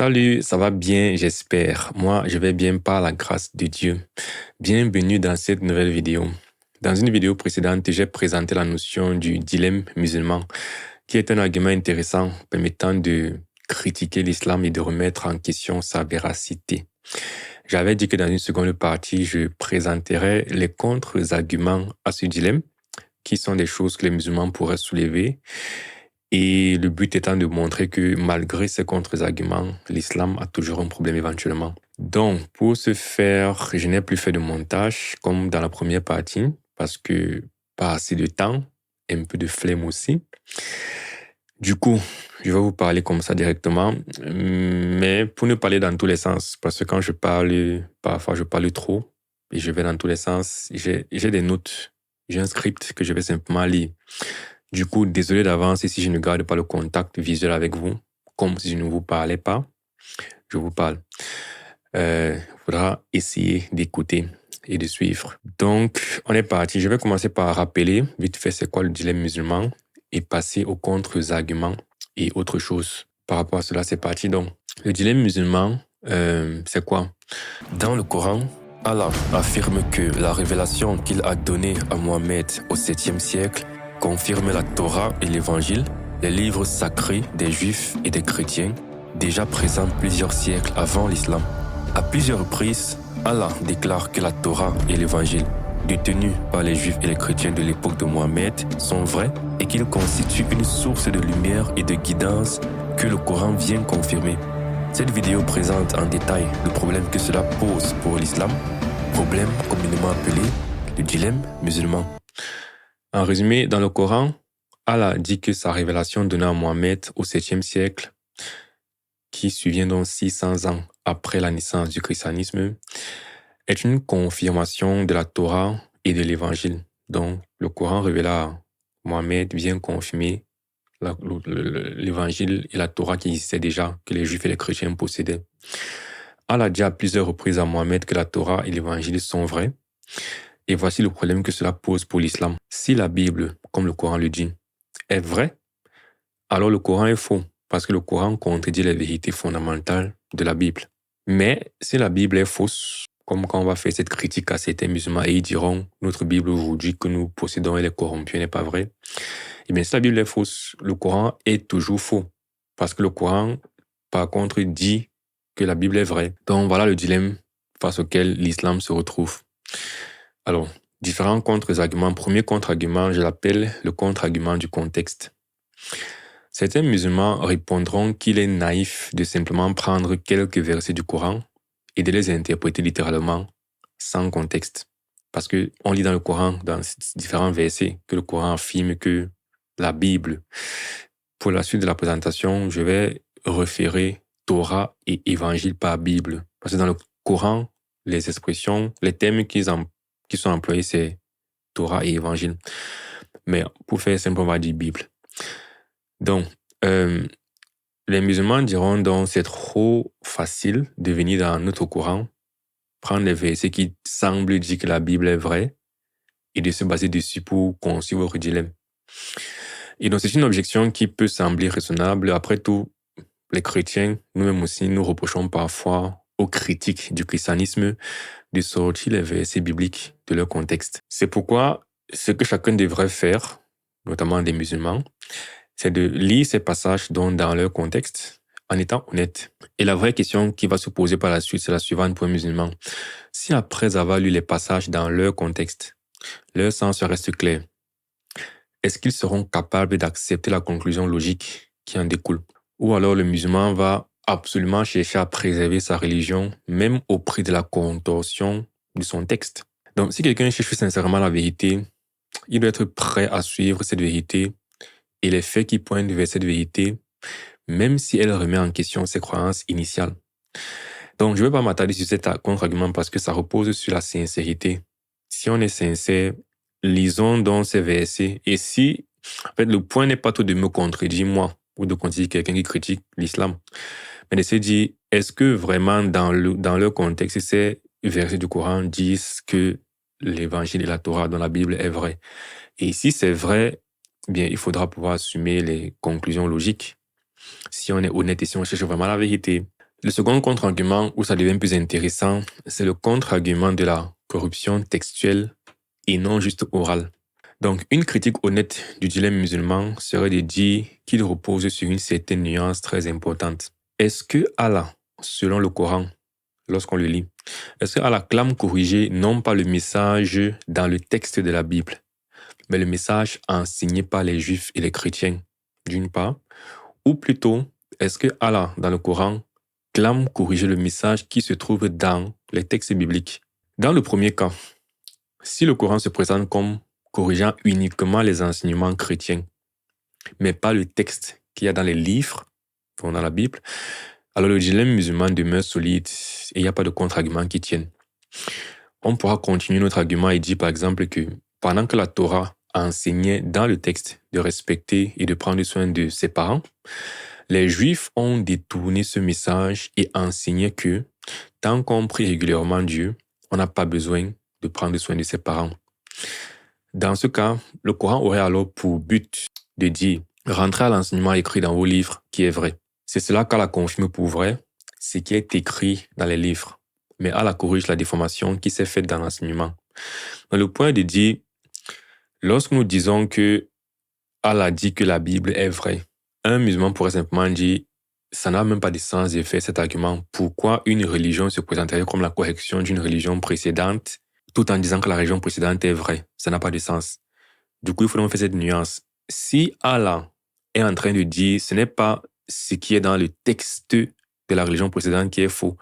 Salut, ça va bien, j'espère. Moi, je vais bien par la grâce de Dieu. Bienvenue dans cette nouvelle vidéo. Dans une vidéo précédente, j'ai présenté la notion du dilemme musulman, qui est un argument intéressant permettant de critiquer l'islam et de remettre en question sa véracité. J'avais dit que dans une seconde partie, je présenterai les contre-arguments à ce dilemme, qui sont des choses que les musulmans pourraient soulever. Et le but étant de montrer que malgré ces contre-arguments, l'islam a toujours un problème éventuellement. Donc, pour ce faire, je n'ai plus fait de montage comme dans la première partie, parce que pas assez de temps, un peu de flemme aussi. Du coup, je vais vous parler comme ça directement, mais pour ne parler dans tous les sens, parce que quand je parle, parfois je parle trop et je vais dans tous les sens. J'ai des notes, j'ai un script que je vais simplement lire. Du coup, désolé d'avance si je ne garde pas le contact visuel avec vous, comme si je ne vous parlais pas. Je vous parle. Il faudra essayer d'écouter et de suivre. Donc, on est parti. Je vais commencer par rappeler vite fait c'est quoi le dilemme musulman et passer aux contre-arguments et autre chose. Par rapport à cela, c'est parti. Donc, le dilemme musulman, c'est quoi? Dans le Coran, Allah affirme que la révélation qu'il a donnée à Mohammed au 7e siècle confirme la Torah et l'Évangile, les livres sacrés des Juifs et des chrétiens, déjà présents plusieurs siècles avant l'islam. À plusieurs reprises, Allah déclare que la Torah et l'Évangile, détenus par les Juifs et les chrétiens de l'époque de Mohammed, sont vrais et qu'ils constituent une source de lumière et de guidance que le Coran vient confirmer. Cette vidéo présente en détail le problème que cela pose pour l'islam, problème communément appelé le dilemme musulman. En résumé, dans le Coran, Allah dit que sa révélation donnée à Mohammed au 7e siècle, qui survient donc 600 ans après la naissance du christianisme, est une confirmation de la Torah et de l'Évangile. Donc, le Coran révélé à Mohammed vient confirmer l'Évangile et la Torah qui existaient déjà, que les Juifs et les chrétiens possédaient. Allah dit à plusieurs reprises à Mohammed que la Torah et l'Évangile sont vrais. Et voici le problème que cela pose pour l'islam. Si la Bible, comme le Coran le dit, est vraie, alors le Coran est faux, parce que le Coran contredit les vérités fondamentales de la Bible. Mais si la Bible est fausse, comme quand on va faire cette critique à certains musulmans et ils diront « Notre Bible aujourd'hui que nous possédons, elle est corrompue, elle n'est pas vraie », eh bien si la Bible est fausse, le Coran est toujours faux, parce que le Coran, par contre, dit que la Bible est vraie. Donc voilà le dilemme face auquel l'islam se retrouve. Alors, différents contre-arguments. Premier contre-argument, je l'appelle le contre-argument du contexte. Certains musulmans répondront qu'il est naïf de simplement prendre quelques versets du Coran et de les interpréter littéralement, sans contexte. Parce qu'on lit dans le Coran, dans différents versets, que le Coran affirme que la Bible, pour la suite de la présentation, je vais référer Torah et Évangile par Bible. Parce que dans le Coran, les expressions, les thèmes qui sont employés, c'est Torah et Évangile. Mais pour faire simple, on va dire Bible. Donc, les musulmans diront donc c'est trop facile de venir dans notre Coran, prendre les versets qui semblent dire que la Bible est vraie et de se baser dessus pour construire votre dilemme. Et donc, c'est une objection qui peut sembler raisonnable. Après tout, les chrétiens, nous-mêmes aussi, nous reprochons parfois aux critiques du christianisme de sortir les versets bibliques de leur contexte. C'est pourquoi ce que chacun devrait faire, notamment des musulmans, c'est de lire ces passages dans leur contexte en étant honnête. Et la vraie question qui va se poser par la suite, c'est la suivante pour un musulman. Si après avoir lu les passages dans leur contexte, leur sens reste clair, est-ce qu'ils seront capables d'accepter la conclusion logique qui en découle? Ou alors le musulman va absolument chercher à préserver sa religion, même au prix de la contorsion de son texte. Donc, si quelqu'un cherche sincèrement la vérité, il doit être prêt à suivre cette vérité et les faits qui pointent vers cette vérité, même si elle remet en question ses croyances initiales. Donc, je ne vais pas m'attarder sur cet contre-argument parce que ça repose sur la sincérité. Si on est sincère, lisons donc ces versets. Et si, en fait, le point n'est pas tout de me contredire moi ou de contredire quelqu'un qui critique l'islam, mais de se dire, est-ce que vraiment dans leur contexte, ces versets du Coran disent que l'évangile et la Torah dans la Bible est vrai? Et si c'est vrai, bien, il faudra pouvoir assumer les conclusions logiques. Si on est honnête et si on cherche vraiment la vérité. Le second contre-argument où ça devient plus intéressant, c'est le contre-argument de la corruption textuelle et non juste orale. Donc, une critique honnête du dilemme musulman serait de dire qu'il repose sur une certaine nuance très importante. Est-ce que Allah, selon le Coran, lorsqu'on le lit, est-ce que Allah clame corriger non pas le message dans le texte de la Bible, mais le message enseigné par les Juifs et les chrétiens, d'une part, ou plutôt, est-ce que Allah, dans le Coran, clame corriger le message qui se trouve dans les textes bibliques? Dans le premier cas, si le Coran se présente comme corrigeant uniquement les enseignements chrétiens, mais pas le texte qu'il y a dans les livres, dans la Bible, alors le dilemme musulman demeure solide et il n'y a pas de contre-argument qui tienne. On pourra continuer notre argument et dire par exemple que pendant que la Torah enseignait dans le texte de respecter et de prendre soin de ses parents, les Juifs ont détourné ce message et enseigné que tant qu'on prie régulièrement Dieu, on n'a pas besoin de prendre soin de ses parents. Dans ce cas, le Coran aurait alors pour but de dire « rentrez à l'enseignement écrit dans vos livres qui est vrai ». C'est cela qu'Allah confirme pour vrai, ce qui est écrit dans les livres. Mais Allah corrige la déformation qui s'est faite dans l'enseignement. Dans le point de dire, lorsque nous disons que Allah dit que la Bible est vraie, un musulman pourrait simplement dire « ça n'a même pas de sens de faire cet argument. Pourquoi une religion se présenterait comme la correction d'une religion précédente tout en disant que la religion précédente est vraie? Ça n'a pas de sens. » Du coup, il faut donc faire cette nuance. Si Allah est en train de dire ce n'est pas ce qui est dans le texte de la religion précédente qui est faux,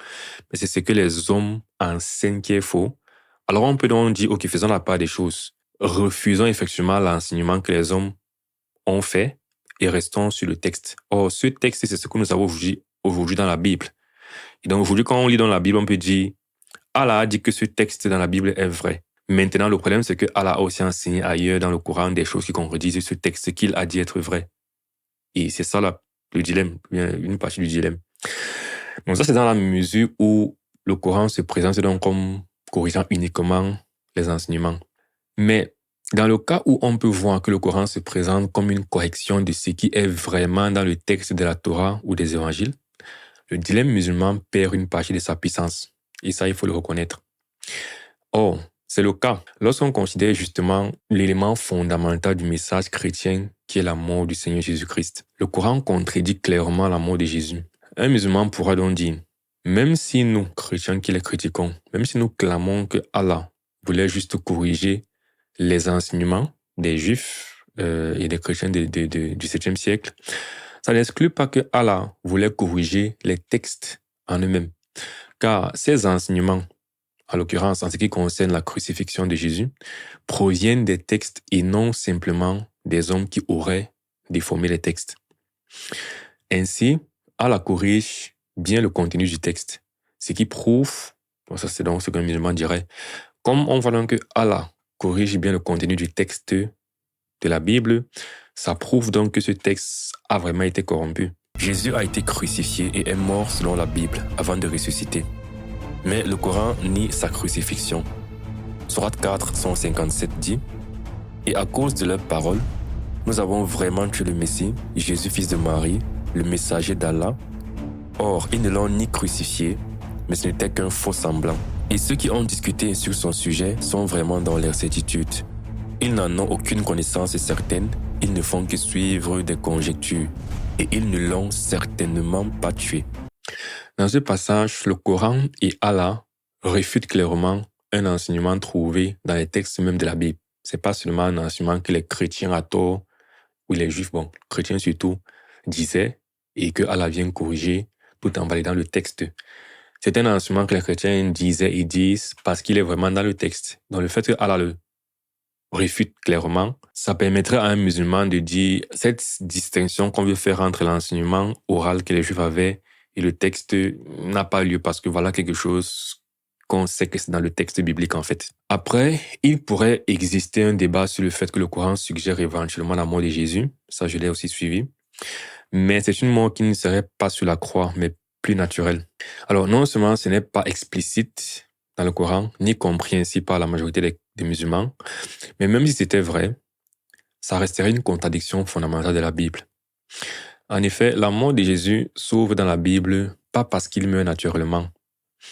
mais c'est ce que les hommes enseignent qui est faux, alors on peut donc dire, ok, faisons la part des choses. Refusons effectivement l'enseignement que les hommes ont fait et restons sur le texte. Or, ce texte, c'est ce que nous avons aujourd'hui dans la Bible. Et donc aujourd'hui, quand on lit dans la Bible, on peut dire, Allah a dit que ce texte dans la Bible est vrai. Maintenant, le problème, c'est que Allah a aussi enseigné ailleurs dans le Coran des choses qui contredisent ce texte qu'il a dit être vrai. Et c'est ça le dilemme, une partie du dilemme. Donc ça, c'est dans la mesure où le Coran se présente donc comme corrigeant uniquement les enseignements. Mais dans le cas où on peut voir que le Coran se présente comme une correction de ce qui est vraiment dans le texte de la Torah ou des évangiles, le dilemme musulman perd une partie de sa puissance. Et ça, il faut le reconnaître. Or, c'est le cas lorsqu'on considère justement l'élément fondamental du message chrétien qui est la mort du Seigneur Jésus-Christ. Le Coran contredit clairement la mort de Jésus. Un musulman pourra donc dire, même si nous, chrétiens qui les critiquons, même si nous clamons que Allah voulait juste corriger les enseignements des Juifs et des chrétiens du 7e siècle, ça n'exclut pas que Allah voulait corriger les textes en eux-mêmes. Car ces enseignements, en l'occurrence en ce qui concerne la crucifixion de Jésus, proviennent des textes et non simplement des hommes qui auraient déformé les textes. Ainsi, Allah corrige bien le contenu du texte, ce qui prouve, ça c'est donc ce qu'un musulman dirait, comme on voit donc que Allah corrige bien le contenu du texte de la Bible, ça prouve donc que ce texte a vraiment été corrompu. Jésus a été crucifié et est mort selon la Bible avant de ressusciter. Mais le Coran nie sa crucifixion. Sourate 4, 157 dit « Et à cause de leurs paroles, nous avons vraiment tué le Messie, Jésus fils de Marie, le messager d'Allah. Or, ils ne l'ont ni crucifié, mais ce n'était qu'un faux semblant. Et ceux qui ont discuté sur son sujet sont vraiment dans leur certitude. Ils n'en ont aucune connaissance certaine, ils ne font que suivre des conjectures, et ils ne l'ont certainement pas tué. » Dans ce passage, le Coran et Allah réfutent clairement un enseignement trouvé dans les textes même de la Bible. C'est pas seulement un enseignement que les chrétiens à tort, ou les juifs, chrétiens surtout, disaient, et que Allah vient corriger tout en validant le texte. C'est un enseignement que les chrétiens disaient et disent parce qu'il est vraiment dans le texte. Donc le fait que Allah le réfute clairement, ça permettrait à un musulman de dire cette distinction qu'on veut faire entre l'enseignement oral que les juifs avaient et le texte n'a pas lieu parce que voilà quelque chose qu'on sait que c'est dans le texte biblique en fait. Après, il pourrait exister un débat sur le fait que le Coran suggère éventuellement la mort de Jésus. Ça, je l'ai aussi suivi. Mais c'est une mort qui ne serait pas sur la croix, mais plus naturelle. Alors, non seulement ce n'est pas explicite dans le Coran, ni compris ainsi par la majorité des musulmans, mais même si c'était vrai, ça resterait une contradiction fondamentale de la Bible. En effet, la mort de Jésus s'ouvre dans la Bible pas parce qu'il meurt naturellement,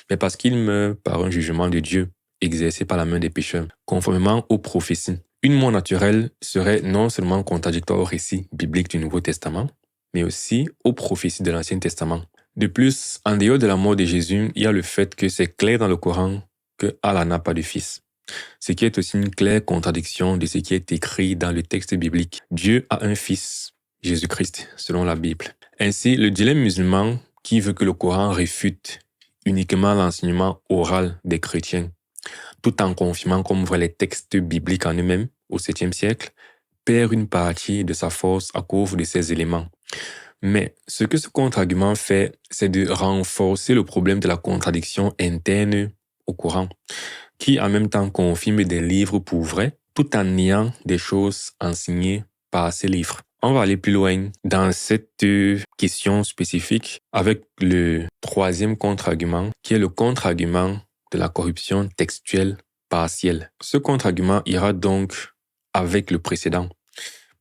mais parce qu'il meurt par un jugement de Dieu exercé par la main des pécheurs, conformément aux prophéties. Une mort naturelle serait non seulement contradictoire au récit biblique du Nouveau Testament, mais aussi aux prophéties de l'Ancien Testament. De plus, en dehors de la mort de Jésus, il y a le fait que c'est clair dans le Coran que Allah n'a pas de fils. Ce qui est aussi une claire contradiction de ce qui est écrit dans le texte biblique. Dieu a un fils, Jésus-Christ, selon la Bible. Ainsi, le dilemme musulman qui veut que le Coran réfute uniquement l'enseignement oral des chrétiens, tout en confirmant comme vrai les textes bibliques en eux-mêmes au 7e siècle, perd une partie de sa force à cause de ces éléments. Mais ce que ce contre-argument fait, c'est de renforcer le problème de la contradiction interne au Coran, qui en même temps confirme des livres pour vrai, tout en niant des choses enseignées par ces livres. On va aller plus loin dans cette question spécifique avec le 3e contre-argument, qui est le contre-argument de la corruption textuelle partielle. Ce contre-argument ira donc avec le précédent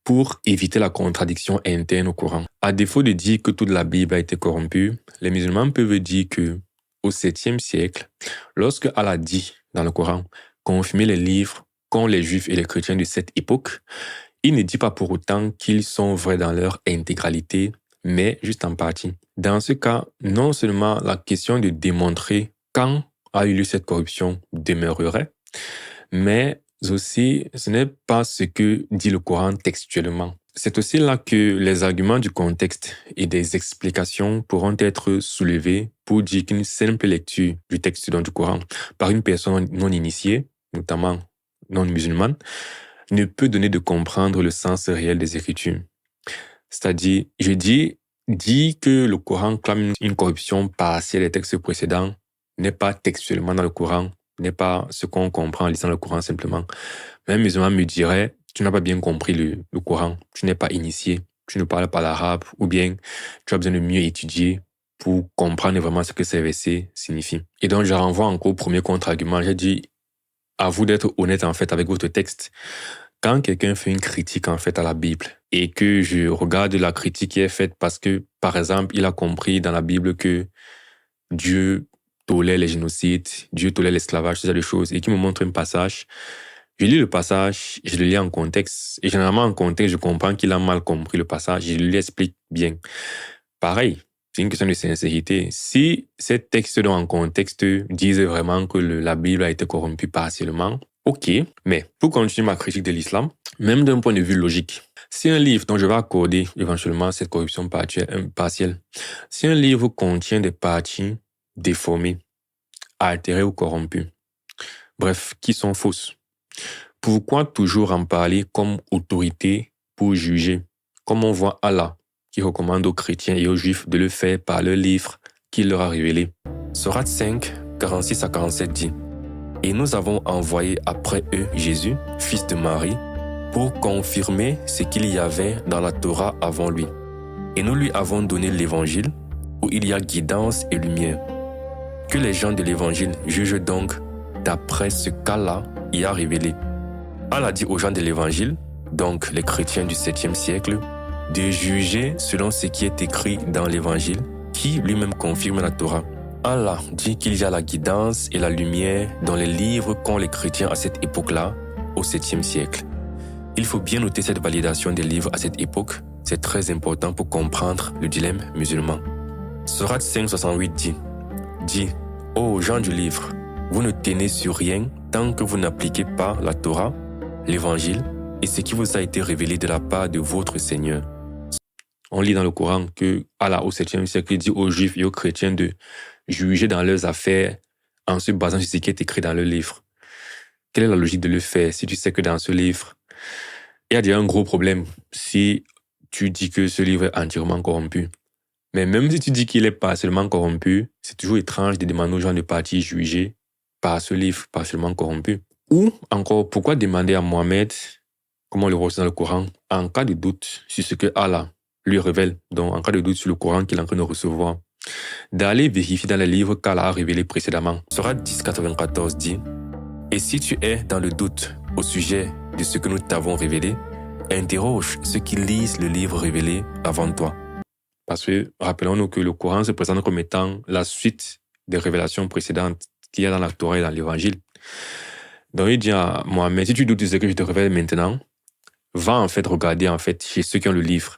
pour éviter la contradiction interne au Coran. À défaut de dire que toute la Bible a été corrompue, les musulmans peuvent dire que au 7e siècle, lorsque Allah dit dans le Coran confirmer les livres qu'ont les Juifs et les chrétiens de cette époque, il ne dit pas pour autant qu'ils sont vrais dans leur intégralité, mais juste en partie. Dans ce cas, non seulement la question de démontrer quand a eu lieu cette corruption demeurerait, mais aussi ce n'est pas ce que dit le Coran textuellement. C'est aussi là que les arguments du contexte et des explications pourront être soulevés pour dire qu'une simple lecture du texte du Coran par une personne non initiée, notamment non musulmane, ne peut donner de comprendre le sens réel des Écritures. C'est-à-dire, je dis que le Coran clame une corruption partielle des textes précédents n'est pas textuellement dans le Coran, n'est pas ce qu'on comprend en lisant le Coran simplement. Mais un musulman me dirait, tu n'as pas bien compris le Coran, tu n'es pas initié, tu ne parles pas l'arabe, ou bien tu as besoin de mieux étudier pour comprendre vraiment ce que ces versets signifient. Et donc, je renvoie encore au premier contre-argument. J'ai dit, à vous d'être honnête en fait avec votre texte. Quand quelqu'un fait une critique en fait à la Bible et que je regarde la critique qui est faite parce que, par exemple, il a compris dans la Bible que Dieu tolère les génocides, Dieu tolère l'esclavage, ce genre de choses, et qui me montre un passage, je lis le passage, je le lis en contexte, et généralement en contexte, je comprends qu'il a mal compris le passage, je lui explique bien. Pareil, c'est une question de sincérité. Si ces textes en contexte disent vraiment que la Bible a été corrompue partiellement, ok, mais pour continuer ma critique de l'islam, même d'un point de vue logique, si un livre dont je vais accorder éventuellement cette corruption partielle, si un livre contient des parties déformées, altérées ou corrompues, bref, qui sont fausses, pourquoi toujours en parler comme autorité pour juger, comme on voit Allah qui recommande aux chrétiens et aux juifs de le faire par le livre qu'il leur a révélé. Sourate 5, 46 à 47 dit « Et nous avons envoyé après eux Jésus, fils de Marie, pour confirmer ce qu'il y avait dans la Torah avant lui. Et nous lui avons donné l'évangile où il y a guidance et lumière. Que les gens de l'évangile jugent donc d'après ce qu'Allah y a révélé. Allah dit aux gens de l'évangile, donc les chrétiens du 7e siècle, de juger selon ce qui est écrit dans l'évangile, qui lui-même confirme la Torah. Allah dit qu'il y a la guidance et la lumière dans les livres qu'ont les chrétiens à cette époque-là, au 7e siècle. Il faut bien noter cette validation des livres à cette époque, c'est très important pour comprendre le dilemme musulman. Sourate 5,68 dit « Ô gens du livre, vous ne tenez sur rien tant que vous n'appliquez pas la Torah, l'évangile et ce qui vous a été révélé de la part de votre Seigneur. » On lit dans le Coran que Allah au 7e siècle dit aux Juifs et aux chrétiens de juger dans leurs affaires en se basant sur ce qui est écrit dans le livre. Quelle est la logique de le faire si tu sais que dans ce livre, il y a déjà un gros problème si tu dis que ce livre est entièrement corrompu. Mais même si tu dis qu'il est partiellement corrompu, c'est toujours étrange de demander aux gens de partir juger par ce livre partiellement corrompu. Ou encore, pourquoi demander à Mohammed, comme on le voit dans le Coran, en cas de doute sur ce que Allah lui révèle, donc en cas de doute sur le Coran qu'il est en train de recevoir, d'aller vérifier dans les livres qu'Allah a révélés précédemment. Sourate 10,94 dit « Et si tu es dans le doute au sujet de ce que nous t'avons révélé, interroge ceux qui lisent le livre révélé avant toi. » Parce que rappelons-nous que le Coran se présente comme étant la suite des révélations précédentes qu'il y a dans la Torah et dans l'Évangile. Donc il dit à Mohammed, si tu doutes de ce que je te révèle maintenant, va en fait regarder en fait chez ceux qui ont le livre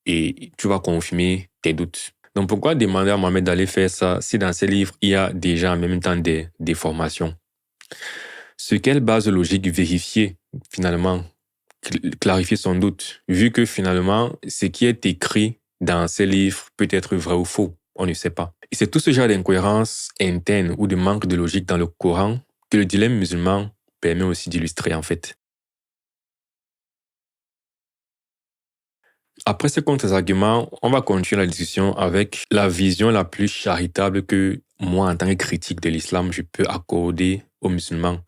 et tu vas confirmer tes doutes. Donc pourquoi demander à Mohammed d'aller faire ça si dans ces livres il y a déjà en même temps des déformations? Sur quelle base logique vérifier finalement, clarifier son doute, vu que finalement ce qui est écrit dans ces livres peut être vrai ou faux, on ne sait pas. Et c'est tout ce genre d'incohérence interne ou de manque de logique dans le Coran que le dilemme musulman permet aussi d'illustrer en fait. Après ces contre-arguments, on va continuer la discussion avec la vision la plus charitable que moi, en tant que critique de l'islam, je peux accorder aux musulmans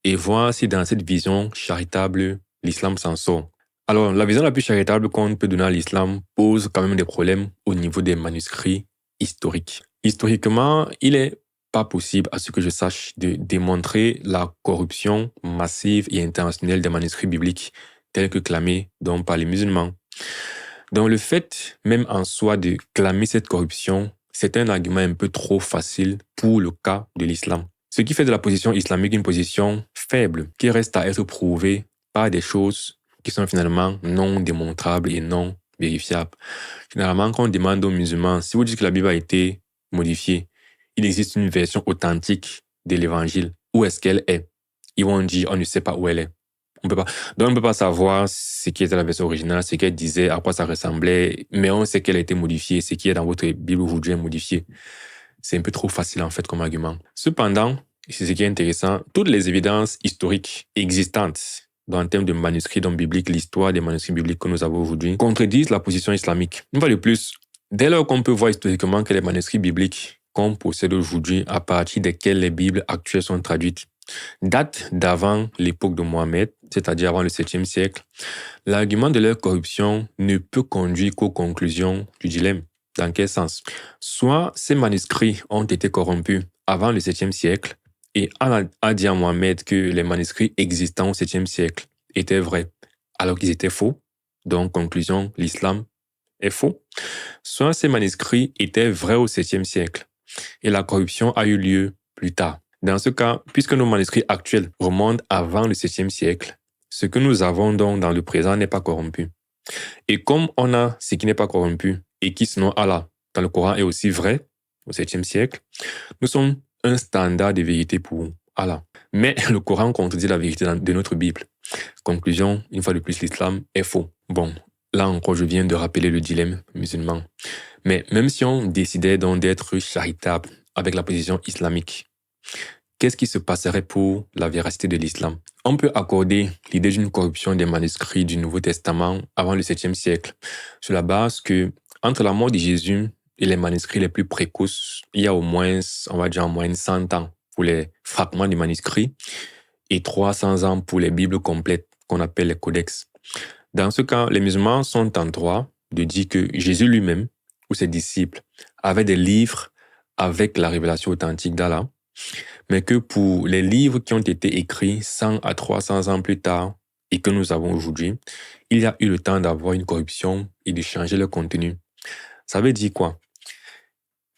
et voir si dans cette vision charitable, l'islam s'en sort. Alors, la vision la plus charitable qu'on peut donner à l'islam pose quand même des problèmes au niveau des manuscrits historiques. Historiquement, il n'est pas possible, à ce que je sache, de démontrer la corruption massive et intentionnelle des manuscrits bibliques tels que clamés donc par les musulmans. Donc le fait même en soi de clamer cette corruption, c'est un argument un peu trop facile pour le cas de l'islam. Ce qui fait de la position islamique une position faible, qui reste à être prouvée par des choses qui sont finalement non démontrables et non vérifiables. Généralement, quand on demande aux musulmans, si vous dites que la Bible a été modifiée, il existe une version authentique de l'évangile, où est-ce qu'elle est? Ils vont dire, on ne sait pas où elle est. On peut pas. Donc, on ne peut pas savoir ce qui était la version originale, ce qu'elle disait, à quoi ça ressemblait, mais on sait qu'elle a été modifiée, ce qui est dans votre Bible aujourd'hui est modifié. C'est un peu trop facile, en fait, comme argument. Cependant, c'est ce qui est intéressant, toutes les évidences historiques existantes dans le terme de manuscrits bibliques, l'histoire des manuscrits bibliques que nous avons aujourd'hui, contredisent la position islamique. Une fois de plus, dès lors qu'on peut voir historiquement que les manuscrits bibliques qu'on possède aujourd'hui, à partir desquels les Bibles actuelles sont traduites, datent d'avant l'époque de Mohammed, c'est-à-dire avant le 7e siècle, l'argument de leur corruption ne peut conduire qu'aux conclusions du dilemme. Dans quel sens? Soit ces manuscrits ont été corrompus avant le 7e siècle, et Allah a dit à Mohammed que les manuscrits existants au 7e siècle étaient vrais, alors qu'ils étaient faux. Donc, conclusion, l'islam est faux. Soit ces manuscrits étaient vrais au 7e siècle, et la corruption a eu lieu plus tard. Dans ce cas, puisque nos manuscrits actuels remontent avant le 7e siècle, ce que nous avons donc dans le présent n'est pas corrompu. Et comme on a ce qui n'est pas corrompu, et qui selon Allah, dans le Coran est aussi vrai, au 7e siècle, nous sommes un standard de vérité pour Allah. Mais le Coran contredit la vérité de notre Bible. Conclusion, une fois de plus, l'islam est faux. Bon, là encore, je viens de rappeler le dilemme musulman. Mais même si on décidait donc d'être charitable avec la position islamique, qu'est-ce qui se passerait pour la véracité de l'islam? On peut accorder l'idée d'une corruption des manuscrits du Nouveau Testament avant le 7e siècle, sur la base que, entre la mort de Jésus et les manuscrits les plus précoces, il y a au moins, on va dire en moyenne 100 ans pour les fragments du manuscrit et 300 ans pour les Bibles complètes qu'on appelle les codex. Dans ce cas, les musulmans sont en droit de dire que Jésus lui-même ou ses disciples avaient des livres avec la révélation authentique d'Allah, mais que pour les livres qui ont été écrits 100 à 300 ans plus tard et que nous avons aujourd'hui, il y a eu le temps d'avoir une corruption et de changer le contenu. Ça veut dire quoi?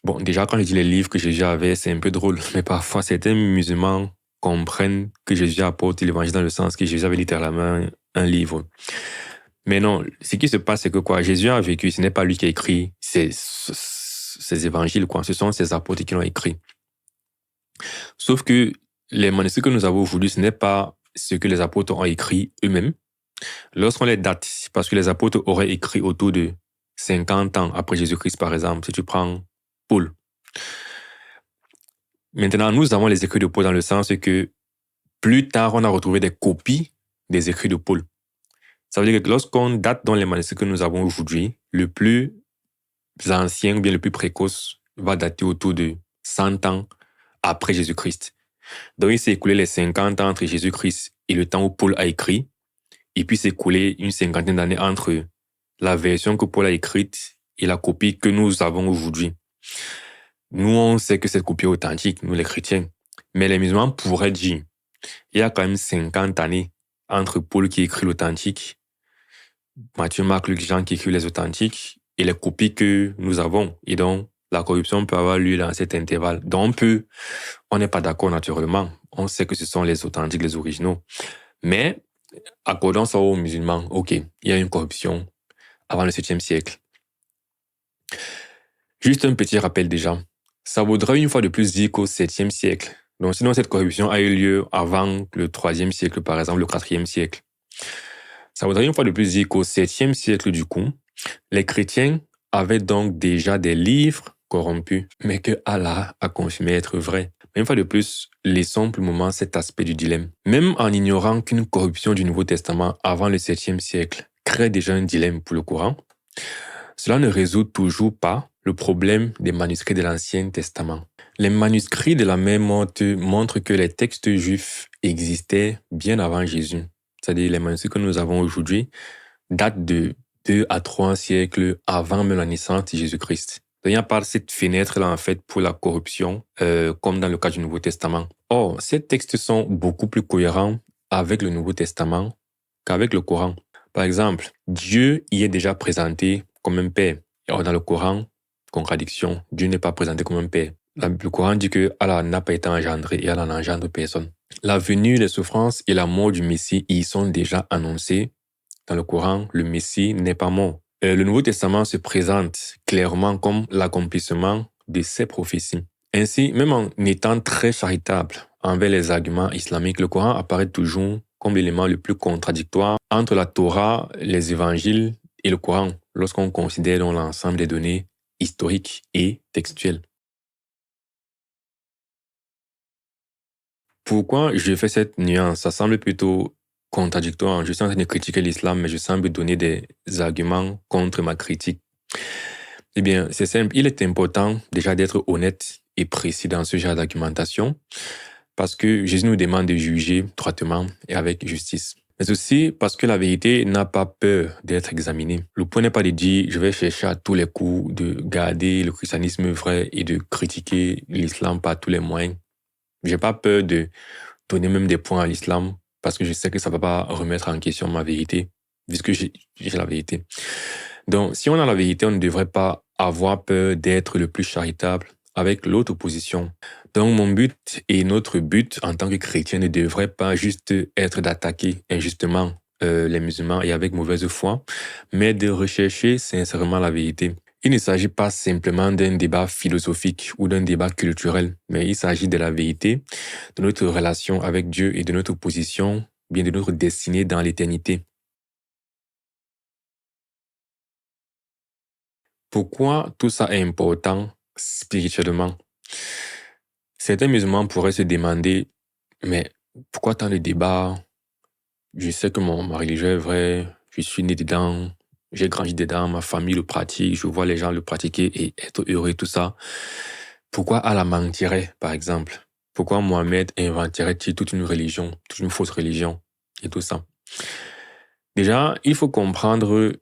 Bon, déjà, quand je dis les livres que Jésus avait, c'est un peu drôle, mais parfois certains musulmans comprennent que Jésus apporte l'évangile dans le sens que Jésus avait littéralement un livre. Mais non, ce qui se passe, c'est que quoi, Jésus a vécu, ce n'est pas lui qui a écrit ces évangiles, quoi. Ce sont ses apôtres qui l'ont écrit. Sauf que les manuscrits que nous avons aujourd'hui, ce n'est pas ce que les apôtres ont écrit eux-mêmes. Lorsqu'on les date, parce que les apôtres auraient écrit autour de 50 ans après Jésus-Christ, par exemple, si tu prends Paul. Maintenant, nous avons les écrits de Paul dans le sens que plus tard, on a retrouvé des copies des écrits de Paul. Ça veut dire que lorsqu'on date dans les manuscrits que nous avons aujourd'hui, le plus ancien ou bien le plus précoce va dater autour de 100 ans après Jésus-Christ. Donc, il s'est écoulé les 50 ans entre Jésus-Christ et le temps où Paul a écrit, et puis s'est écoulé une cinquantaine d'années entre la version que Paul a écrite et la copie que nous avons aujourd'hui. Nous, on sait que cette copie est authentique, nous les chrétiens. Mais les musulmans pourraient dire, il y a quand même 50 années entre Paul qui écrit l'authentique, Matthieu, Marc, Luc, Jean qui écrit les authentiques, et les copies que nous avons. Et donc, la corruption peut avoir lieu dans cet intervalle. Donc, on n'est pas d'accord naturellement. On sait que ce sont les authentiques, les originaux. Mais, accordons ça aux musulmans. OK, il y a une corruption avant le 7e siècle. Juste un petit rappel déjà. Ça voudrait une fois de plus dire qu'au 7e siècle. Donc, sinon, cette corruption a eu lieu avant le 3e siècle, par exemple, le 4e siècle. Ça voudrait une fois de plus dire qu'au 7e siècle, du coup, les chrétiens avaient donc déjà des livres corrompus, mais que Allah a confirmé être vrai. Mais une fois de plus, laissons pour le moment cet aspect du dilemme. Même en ignorant qu'une corruption du Nouveau Testament avant le 7e siècle crée déjà un dilemme pour le Coran, cela ne résout toujours pas le problème des manuscrits de l'Ancien Testament. Les manuscrits de la mer morte montrent que les textes juifs existaient bien avant Jésus. C'est-à-dire les manuscrits que nous avons aujourd'hui datent de 2 à 3 siècles avant même la naissance de Jésus-Christ. Donc, il n'y a pas cette fenêtre-là, en fait, pour la corruption, comme dans le cas du Nouveau Testament. Or, ces textes sont beaucoup plus cohérents avec le Nouveau Testament qu'avec le Coran. Par exemple, Dieu y est déjà présenté comme un père. Or, dans le Coran, contradiction, Dieu n'est pas présenté comme un père. Le Coran dit que Allah n'a pas été engendré et Allah n'engendre personne. La venue, les souffrances et la mort du Messie y sont déjà annoncés. Dans le Coran, le Messie n'est pas mort. Le Nouveau Testament se présente clairement comme l'accomplissement de ces prophéties. Ainsi, même en étant très charitable envers les arguments islamiques, le Coran apparaît toujours comme l'élément le plus contradictoire entre la Torah, les évangiles et le Coran, lorsqu'on considère l'ensemble des données historiques et textuelles. Pourquoi je fais cette nuance? Ça semble plutôt contradictoire. Je suis en train de critiquer l'islam, mais je semble donner des arguments contre ma critique. Eh bien, c'est simple. Il est important déjà d'être honnête et précis dans ce genre d'argumentation parce que Jésus nous demande de juger droitement et avec justice. Mais aussi parce que la vérité n'a pas peur d'être examinée. Le point n'est pas de dire je vais chercher à tous les coups de garder le christianisme vrai et de critiquer l'islam par tous les moyens. J'ai pas peur de donner même des points à l'islam parce que je sais que ça va pas remettre en question ma vérité puisque j'ai la vérité. Donc, si on a la vérité, on ne devrait pas avoir peur d'être le plus charitable avec l'autre position. Donc, mon but et notre but en tant que chrétien ne devrait pas juste être d'attaquer injustement les musulmans et avec mauvaise foi, mais de rechercher sincèrement la vérité. Il ne s'agit pas simplement d'un débat philosophique ou d'un débat culturel, mais il s'agit de la vérité, de notre relation avec Dieu et de notre position, bien de notre destinée dans l'éternité. Pourquoi tout ça est important spirituellement? Certains musulmans pourraient se demander, mais pourquoi tant de débats? Je sais que ma religion est vraie, je suis né dedans, j'ai grandi dedans, ma famille le pratique, je vois les gens le pratiquer et être heureux, tout ça. Pourquoi Allah mentirait, par exemple? Pourquoi Mohamed inventerait-il toute une religion, toute une fausse religion et tout ça? Déjà, il faut comprendre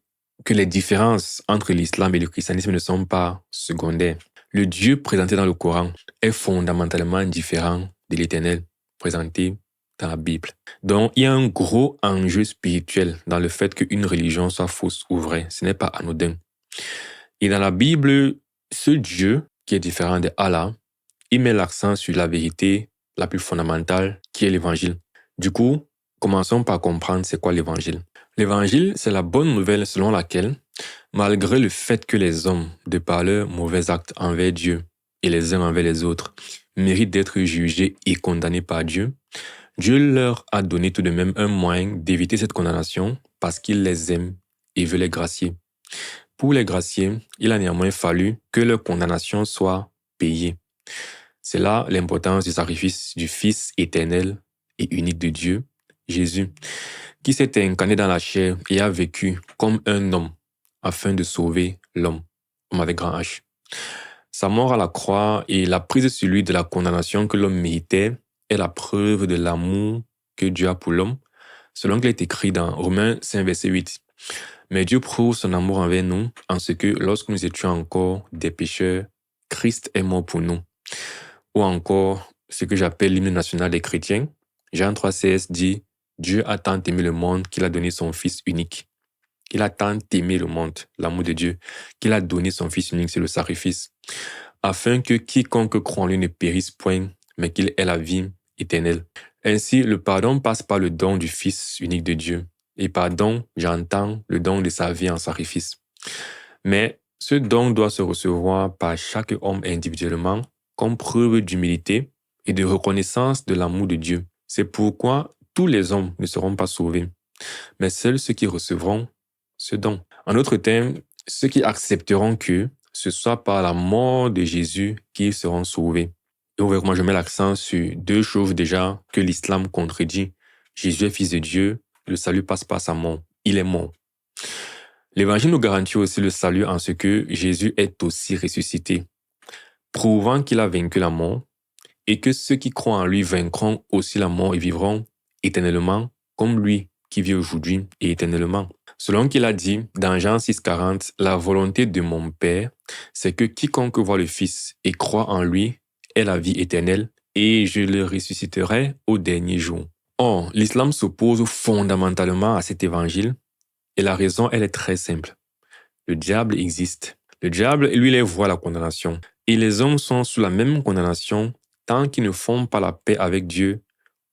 que les différences entre l'islam et le christianisme ne sont pas secondaires. Le Dieu présenté dans le Coran est fondamentalement différent de l'Éternel présenté dans la Bible. Donc, il y a un gros enjeu spirituel dans le fait qu'une religion soit fausse ou vraie. Ce n'est pas anodin. Et dans la Bible, ce Dieu qui est différent de Allah, il met l'accent sur la vérité la plus fondamentale qui est l'Évangile. Du coup, commençons par comprendre c'est quoi l'Évangile. L'Évangile, c'est la bonne nouvelle selon laquelle, malgré le fait que les hommes, de par leurs mauvais actes envers Dieu et les uns envers les autres, méritent d'être jugés et condamnés par Dieu, Dieu leur a donné tout de même un moyen d'éviter cette condamnation parce qu'il les aime et veut les gracier. Pour les gracier, il a néanmoins fallu que leur condamnation soit payée. C'est là l'importance du sacrifice du Fils éternel et unique de Dieu, Jésus, qui s'est incarné dans la chair et a vécu comme un homme afin de sauver l'homme, homme avec grand H. Sa mort à la croix et la prise sur lui de la condamnation que l'homme méritait est la preuve de l'amour que Dieu a pour l'homme, selon qu'il est écrit dans Romains 5, verset 8. Mais Dieu prouve son amour envers nous en ce que lorsque nous étions encore des pécheurs, Christ est mort pour nous. Ou encore, ce que j'appelle l'hymne national des chrétiens, Jean 3,16 dit « Dieu a tant aimé le monde qu'il a donné son Fils unique, Il a tant aimé le monde, l'amour de Dieu, qu'il a donné son Fils unique sur le sacrifice, afin que quiconque croit en lui ne périsse point, mais qu'il ait la vie éternelle. Ainsi, le pardon passe par le don du Fils unique de Dieu. Et par don, j'entends le don de sa vie en sacrifice. Mais ce don doit se recevoir par chaque homme individuellement comme preuve d'humilité et de reconnaissance de l'amour de Dieu. C'est pourquoi tous les hommes ne seront pas sauvés, mais seuls ceux qui recevront ce don. En d'autres termes, ceux qui accepteront que ce soit par la mort de Jésus qu'ils seront sauvés. Et vous voyez comment je mets l'accent sur deux choses déjà que l'islam contredit. Jésus est fils de Dieu, le salut passe par sa mort. Il est mort. L'Évangile nous garantit aussi le salut en ce que Jésus est aussi ressuscité, prouvant qu'il a vaincu la mort et que ceux qui croient en lui vaincront aussi la mort et vivront éternellement comme lui qui vit aujourd'hui et éternellement. Selon qu'il a dit dans Jean 6,40, « La volonté de mon Père, c'est que quiconque voit le Fils et croit en lui ait la vie éternelle et je le ressusciterai au dernier jour. » Or, l'islam s'oppose fondamentalement à cet évangile et la raison, elle est très simple. Le diable existe. Le diable, lui, il voit la condamnation. Et les hommes sont sous la même condamnation tant qu'ils ne font pas la paix avec Dieu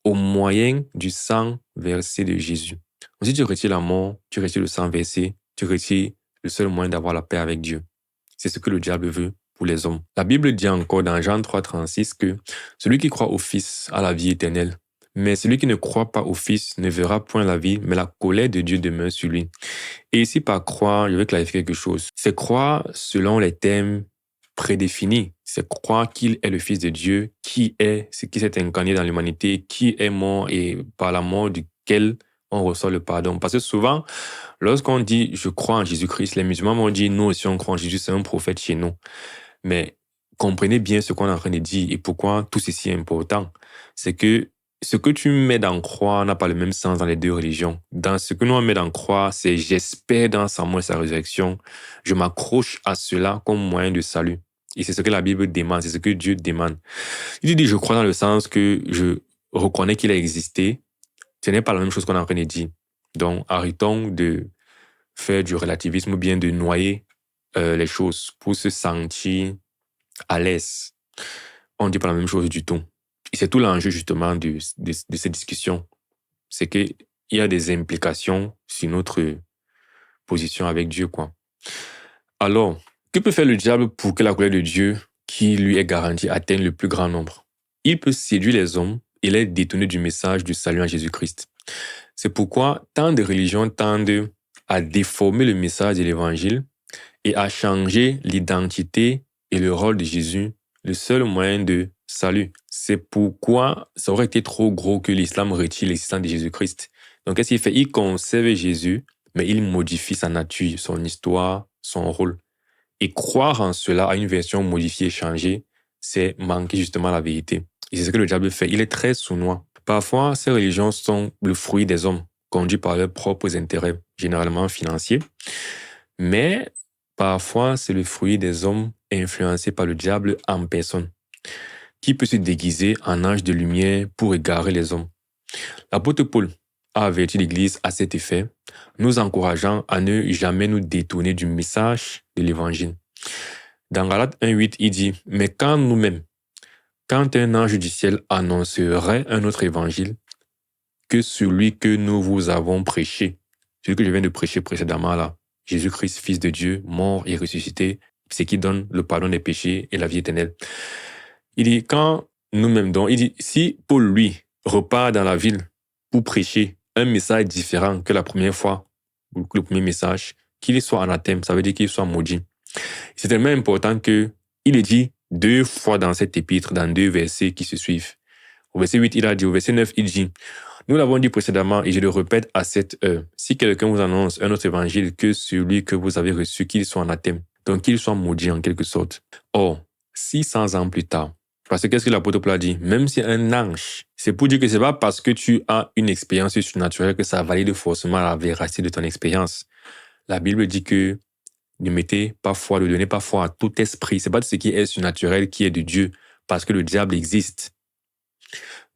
au moyen du sang versé de Jésus. Si tu retires la mort, tu retires le sang versé, tu retires le seul moyen d'avoir la paix avec Dieu. C'est ce que le diable veut pour les hommes. La Bible dit encore dans Jean 3,36 que celui qui croit au Fils a la vie éternelle. Mais celui qui ne croit pas au Fils ne verra point la vie, mais la colère de Dieu demeure sur lui. Et ici, par croire, je vais clarifier quelque chose. C'est croire selon les termes prédéfinis. C'est croire qu'il est le Fils de Dieu, qui s'est incarné dans l'humanité, qui est mort et par la mort duquel on reçoit le pardon. Parce que souvent, lorsqu'on dit « je crois en Jésus-Christ », les musulmans vont dire « nous aussi on croit en Jésus, c'est un prophète chez nous ». Mais comprenez bien ce qu'on est en train de dire et pourquoi tout ceci est important. C'est que ce que tu mets dans croire n'a pas le même sens dans les deux religions. Dans ce que nous on met dans croire, c'est j'espère dans sa mort et sa résurrection. Je m'accroche à cela comme moyen de salut. Et c'est ce que la Bible demande, c'est ce que Dieu demande. Il dit je crois dans le sens que je reconnais qu'il a existé. Ce n'est pas la même chose qu'on est en train de dire. Donc arrêtons de faire du relativisme ou bien de noyer les choses pour se sentir à l'aise. On ne dit pas la même chose du tout. Et c'est tout l'enjeu justement de cette discussion. C'est qu'il y a des implications sur notre position avec Dieu, quoi. Alors, que peut faire le diable pour que la colère de Dieu, qui lui est garantie, atteigne le plus grand nombre? Il peut séduire les hommes et les détourner du message du salut en Jésus-Christ. C'est pourquoi tant de religions tendent à déformer le message de l'Évangile et à changer l'identité et le rôle de Jésus, le seul moyen de salut. C'est pourquoi ça aurait été trop gros que l'islam retire l'existence de Jésus-Christ. Donc, qu'est-ce qu'il fait? Il conserve Jésus, mais il modifie sa nature, son histoire, son rôle. Et croire en cela à une version modifiée, changée, c'est manquer justement la vérité. Et c'est ce que le diable fait. Il est très sournois. Parfois, ces religions sont le fruit des hommes, conduits par leurs propres intérêts, généralement financiers. Mais parfois, c'est le fruit des hommes influencés par le diable en personne, qui peut se déguiser en ange de lumière pour égarer les hommes. L'apôtre Paul a averti l'Église à cet effet, nous encourageant à ne jamais nous détourner du message de l'Évangile. Dans Galates 1,8, il dit « Mais quand nous-mêmes, quand un ange du ciel annoncerait un autre évangile que celui que nous vous avons prêché, celui que je viens de prêcher précédemment là, Jésus-Christ, Fils de Dieu, mort et ressuscité, c'est qui donne le pardon des péchés et la vie éternelle. » Il dit, quand nous-mêmes, donc, il dit, si Paul, lui, repart dans la ville pour prêcher un message différent que la première fois, ou que le premier message, qu'il soit anathème, ça veut dire qu'il soit maudit. C'est tellement important qu'il est dit 2 fois dans cet épître, dans 2 versets qui se suivent. Au verset 8, il a dit, au verset 9, il dit, nous l'avons dit précédemment et je le répète à cette heure, si quelqu'un vous annonce un autre évangile que celui que vous avez reçu, qu'il soit anathème, donc qu'il soit maudit en quelque sorte. Or, 600 ans plus tard, parce que qu'est-ce que l'apôtre Paul a dit? Même si un ange, c'est pour dire que c'est pas parce que tu as une expérience surnaturelle que ça valide forcément la véracité de ton expérience. La Bible dit que ne mettez pas foi, ne donnez pas foi à tout esprit. C'est pas de ce qui est surnaturel qui est de Dieu, parce que le diable existe.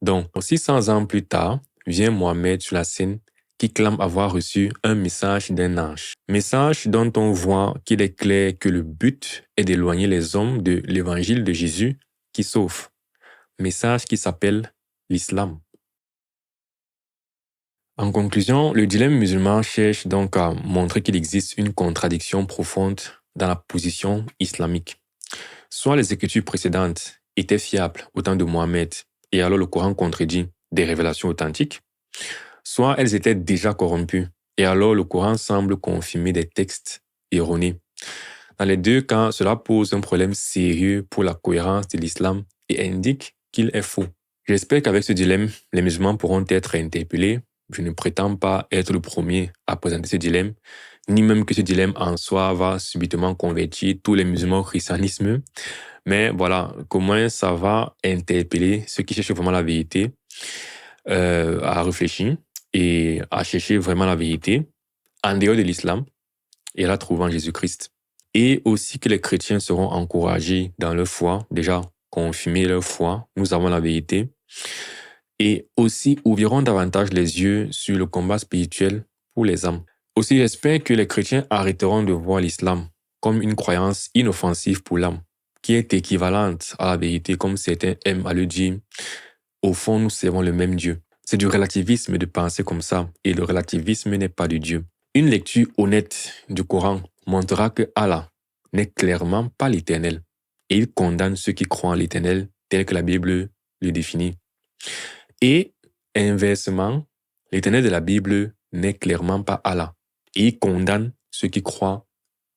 Donc, 600 ans plus tard, vient Mohamed sur la scène qui clament avoir reçu un message d'un ange. Message dont on voit qu'il est clair que le but est d'éloigner les hommes de l'évangile de Jésus qui sauve. Message qui s'appelle l'islam. En conclusion, le dilemme musulman cherche donc à montrer qu'il existe une contradiction profonde dans la position islamique. Soit les écritures précédentes étaient fiables au temps de Mohammed et alors le Coran contredit des révélations authentiques, soit elles étaient déjà corrompues et alors le Coran semble confirmer des textes erronés. Dans les deux cas, cela pose un problème sérieux pour la cohérence de l'islam et indique qu'il est faux. J'espère qu'avec ce dilemme, les musulmans pourront être interpellés. Je ne prétends pas être le premier à présenter ce dilemme, ni même que ce dilemme en soi va subitement convertir tous les musulmans au christianisme. Mais voilà, qu'au moins ça va interpeller ceux qui cherchent vraiment la vérité à réfléchir et à chercher vraiment la vérité en dehors de l'islam et à la trouver en Jésus-Christ. Et aussi que les chrétiens seront encouragés dans leur foi, déjà confirmer leur foi, nous avons la vérité, et aussi ouvriront davantage les yeux sur le combat spirituel pour les âmes. Aussi, j'espère que les chrétiens arrêteront de voir l'islam comme une croyance inoffensive pour l'âme, qui est équivalente à la vérité, comme certains aiment à le dire. Au fond, nous servons le même Dieu. C'est du relativisme de penser comme ça, et le relativisme n'est pas de Dieu. Une lecture honnête du Coran montrera que Allah n'est clairement pas l'Éternel, et il condamne ceux qui croient en l'Éternel tel que la Bible le définit. Et inversement, l'Éternel de la Bible n'est clairement pas Allah. Et il condamne ceux qui croient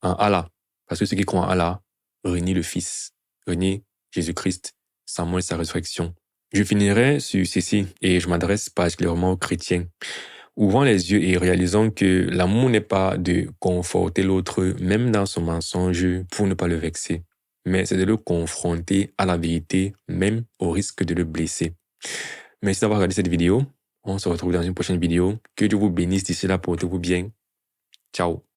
en Allah. Parce que ceux qui croient en Allah renient le Fils, renient Jésus-Christ, sa mort et sa résurrection. Je finirai sur ceci et je m'adresse particulièrement aux chrétiens. Ouvrons les yeux et réalisons que l'amour n'est pas de conforter l'autre, même dans son mensonge, pour ne pas le vexer, mais c'est de le confronter à la vérité, même au risque de le blesser. Merci d'avoir regardé cette vidéo. On se retrouve dans une prochaine vidéo. Que Dieu vous bénisse d'ici là, portez-vous bien. Ciao.